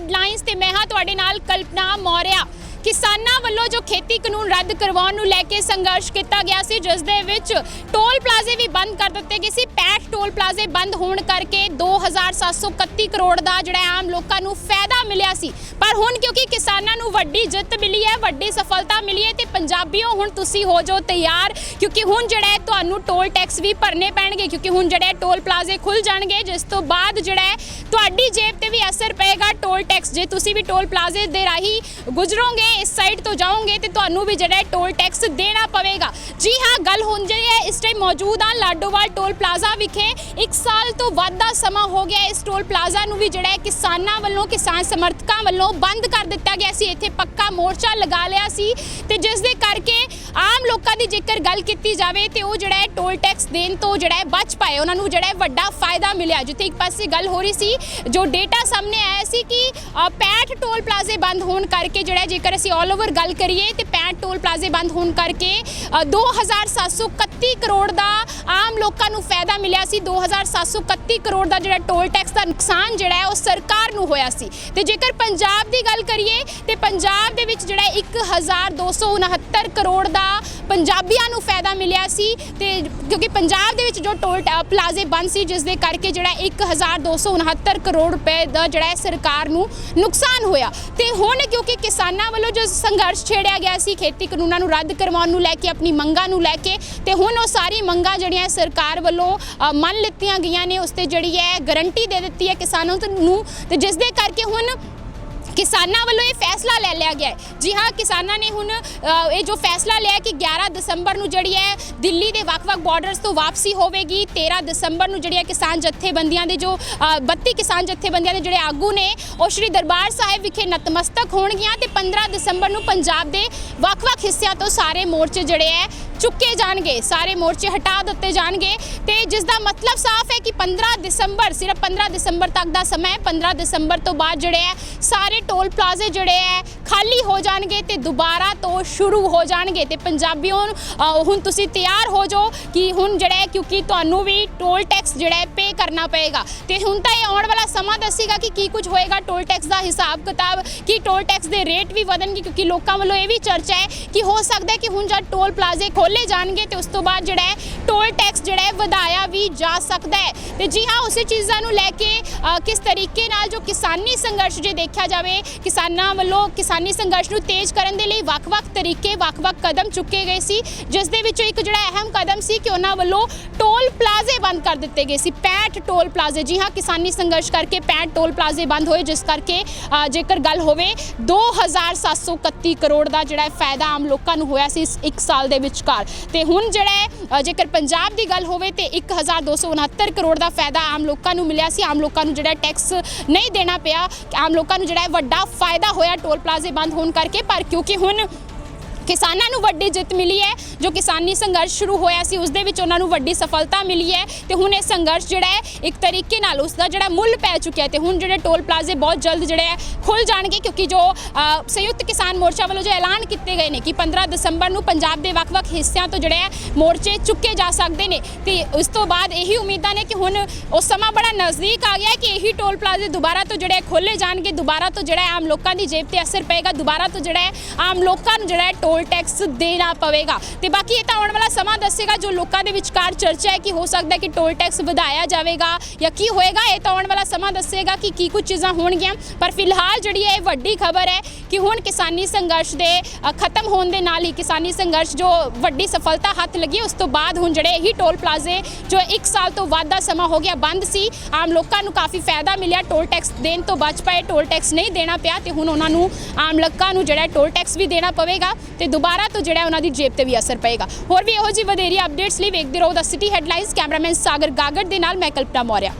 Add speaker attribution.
Speaker 1: Headlines ਤੇ ਮੈਂ ਹਾਂ ਤੁਹਾਡੇ ਨਾਲ ਕਲਪਨਾ ਮੌਰਿਆ। किसानों वालों जो खेती कानून रद्द करवाउण नूं लैके संघर्ष किया गया सी, जिस दे विच टोल प्लाजे भी बंद कर दिते गए सी। 65 टोल प्लाजे बंद होने करके 2731 करोड़ का जिहड़ा आम लोगों नूं फायदा मिलिया सी। पर हुण क्योंकि किसानों नूं वड्डी जित मिली है, वड्डी सफलता मिली है, तो पंजाबियों हुण तुसीं हो जाओ तैयार, क्योंकि हुण जिहड़ा है तुहानूं टोल टैक्स भी भरने पैणगे, क्योंकि हुण जिहड़े टोल प्लाजे खुल जाणगे, जिस तो बाद जिहड़ा है तुहाडी जेब ते भी असर पेगा टोल टैक्स। जे तुसीं भी टोल प्लाजे दे राही गुजरोगे, इस साइड तो जाओगे तो तुहानूं भी जिहड़ा टोल टैक्स देना पवेगा। जी हाँ, गल हुण जिहड़ी है इस टाइम मौजूद हाँ लाडोवाल टोल प्लाजा विखे। 1 साल तो वध दा समा हो गया इस टोल प्लाजा नूं भी जिहड़ा किसानां वल्लों, किसान समर्थकां वल्लों बंद कर दिता गया सी। इत्थे पक्का मोर्चा लगा लिया सी ते जिस दे करके आम लोकां दी जेकर गल कीती जावे ते ओह जिहड़ा टोल टैक्स देण तो जिहड़ा बच पाए, उन्हां नूं जिहड़ा वड्डा फायदा मिलिया। जिथे एक पासे गल हो रही सी, जो डेटा सामने आया सी कि 65 टोल प्लाजे बंद होने करके जिहड़ा जेकर असीं ऑल ओवर गल करिए तो 65 टोल प्लाजे बंद होने करके 2731 करोड़ का आम लोगों को फायदा मिलिया सी। 2731 करोड़ का जिहड़ा टोल टैक्स का नुकसान जिहड़ा है वो सरकार नूं होया सी। ते जेकर पंजाब की गल करिए तो पंजाब दे विच जिहड़ा 1269 करोड़ का पंजाबियों नूं फायदा मिलिया सी। ते क्योंकि पंजाब दे विच जो टोल प्लाजे बंद सी, जिस दे करके जिहड़ा 1269 करोड़ रुपए का जिहड़ा सरकार नूं नुकसान होया। ते हुण क्योंकि किसानां वल्लों जो संघर्ष छेड़िया गया सी खेती कानूनां नूं रद्द करवाउण नूं लैके, अपनी मंगां नूं लैके, ते हुण वो सारी मंगां जिहड़ियां सरकार वल्लों मन लित्तियां गईयां ने, उस ते जिहड़ी है गारंटी दे दित्ती है किसानों नूं, ते जिस दे करके हुण किसानों वालों ये फैसला ले लिया गया है। जी हाँ, किसानों ने हुण ये जो फैसला लिया कि 11 दिसंबर नूं जिहड़ी है दिल्ली के वक्-वक् बॉर्डर्स तो वापसी होवेगी। 13 दिसंबर नूं जिहड़ियां किसान जत्थेबंदियां दे जो 32 किसान जत्थेबंदियां दे जिहड़े आगू ने वो श्री दरबार साहिब विखे नतमस्तक होणगियां ते 15 दिसंबर नूं पंजाब के वक्-वक् हिस्सियां तो सारे मोर्चे जिहड़े है चुके जाणगे, सारे मोर्चे हटा दिते जाणगे। ते जिस दा मतलब साफ है कि 15 दिसंबर सिर्फ 15 दिसंबर तक का समय, 15 दिसंबर तो बाद जिहड़े है सारे टोल प्लाजे जिहड़े है खाली हो जाणगे ते दोबारा तो शुरू हो जाणगे। ते पंजाबियों हुण तुसीं तैयार हो जाओ कि हुण जिहड़ा है क्योंकि तुहानूं भी टोल टैक्स जिहड़ा है पे करना पएगा। ते हुण तां ये आउण वाला समा दसेगा कि की कुछ होएगा टोल टैक्स का हिसाब किताब, कि टोल टैक्स के रेट भी वधणगे, क्योंकि लोकां वल्लों ये भी चर्चा है कि हो सकदा है कि हुण जद टोल प्लाजे खोले जाणगे तो उस तो बाद जिहड़ा है टोल टैक्स जिहड़ा है वधाया भी जा सकदा है। ते जी हाँ, उस चीज़ां नूं लैके किस तरीके नाल जो किसानी संघर्ष जे देखा जाए, किसानां वल्लों किसानी संघर्ष नूं तेज करन दे लई वक्-वक् तरीके वक्-वक् कदम चुके गए सी, जिस दे विचों एक जिहड़ा अहम कदम सी कि उन्हां वल्लों टोल प्लाजे बंद कर दिते गए सी। 65 टोल प्लाजे, जी हाँ, किसानी संघर्ष करके 65 टोल प्लाजे बंद होए, जिस करके जेकर गल होवे 2731 करोड़ का जिहड़ा फायदा आम लोगों नूं होया सी इस 1 साल दे विचकार। ते हुण जिहड़ा है जेकर पंजाब की गल होवे ते 1269 करोड़ का फायदा आम लोगों नूं मिलिया सी। आम लोगों नूं जिहड़ा टैक्स नहीं देना पिया, आम लोगों नूं जिहड़ा वड्डा फायदा होया टोल प्लाजे बंद होने करके। पर क्योंकि हुण किसानों नूं वड्डी जित मिली है, जो किसानी संघर्ष शुरू होया सी उस दे विच उन्हां नूं वड्डी सफलता मिली है, तो हुण ये संघर्ष जिहड़ा है एक तरीके नाल उसका जिहड़ा मुल पै चुकिया है। तो हुण जिहड़े टोल प्लाजे बहुत जल्द जिहड़े खुल जाणगे, क्योंकि जो संयुक्त किसान मोर्चा वालों जो ऐलान किए गए हैं कि 15 दिसंबर नूं पंजाब के वक्-वक् हिस्सियां तो जिहड़े मोर्चे चुके जा सकते हैं। तो उस तो बाद यही उम्मीदां ने कि हुण वो समा बड़ा नज़दीक आ गया है कि यही टोल प्लाजे दोबारा तो जिहड़े खोले जाणगे, दोबारा तो जिहड़ा आम लोगों की जेब ते असर पेगा, दोबारा तो जिहड़ा आम लोगों नूं जिहड़ा टोल टैक्स देना पवेगा। तो बाकी ये तो आने वाला समा दसेगा, जो लोगों के विचकार चर्चा है कि हो सकता है कि टोल टैक्स वधाया जाएगा या की होएगा, ये तो आने वाला समा दसेगा कि की कुछ चीज़ां होणगियां। पर फिलहाल जिहड़ी है वड्डी खबर है कि हुण किसानी संघर्ष दे खत्म होने दे नाल ही किसानी संघर्ष जो वड्डी सफलता हत्थ लगी, उस तो बाद हुण जिहड़े ही टोल प्लाजे जो 1 साल तो वध दा समा हो गया बंद सी, आम लोगों नूं काफ़ी फायदा मिलिया, टोल टैक्स देण तो बच पाए, टोल टैक्स नहीं देना पिया। तो हुण उन्हां नूं आम लोगों नूं जिहड़ा टोल टैक्स भी देना पवेगा ते दोबारा तो जिहड़ा उन्हां दी जेब ते भी असर पेगा। होर भी इहो जी वधेरी अपडेट्स लई वेखदे रहो द सिटी हैडलाइनस। कैमरामैन सागर गागड़ दे नाल मैं कल्पना मौर्या।